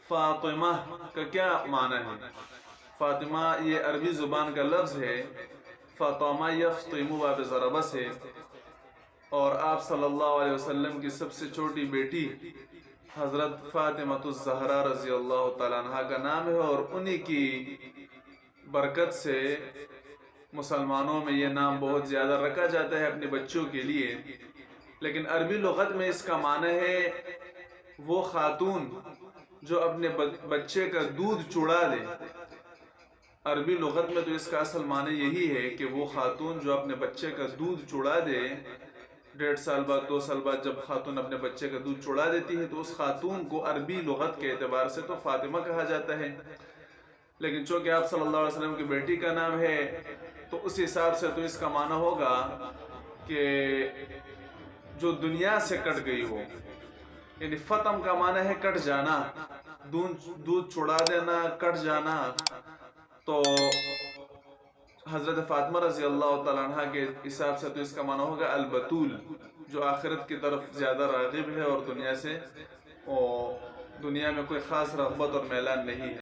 فاطمہ کا کیا معنی ہے؟ فاطمہ یہ عربی زبان کا لفظ ہے، فاطمہ یفطم باب ضربہ سے، اور آپ صلی اللہ علیہ وسلم کی سب سے چھوٹی بیٹی حضرت فاطمہ الزہرا رضی اللہ تعالیٰ عنہ کا نام ہے، اور انہی کی برکت سے مسلمانوں میں یہ نام بہت زیادہ رکھا جاتا ہے اپنے بچوں کے لیے۔ لیکن عربی لغت میں اس کا معنی ہے وہ خاتون جو اپنے بچے کا دودھ چڑا دے۔ عربی لغت میں تو اس کا اصل معنی یہی ہے کہ وہ خاتون جو اپنے بچے کا دودھ چڑا دے، 1.5 سال بعد 2 سال بعد جب خاتون اپنے بچے کا دودھ چڑا دیتی ہے تو اس خاتون کو عربی لغت کے اعتبار سے تو فاطمہ کہا جاتا ہے۔ لیکن چونکہ آپ صلی اللہ علیہ وسلم کی بیٹی کا نام ہے تو اس حساب سے تو اس کا معنی ہوگا کہ جو دنیا سے کٹ گئی ہو، یعنی فتم کا معنی ہے کٹ جانا، دودھ چھڑا دینا، کٹ جانا۔ تو حضرت فاطمہ رضی اللہ تعالیٰ عنہ کے حساب سے تو اس کا معنی ہوگا البتول، جو آخرت کی طرف زیادہ راغب ہے اور دنیا میں کوئی خاص رغبت اور میلان نہیں ہے۔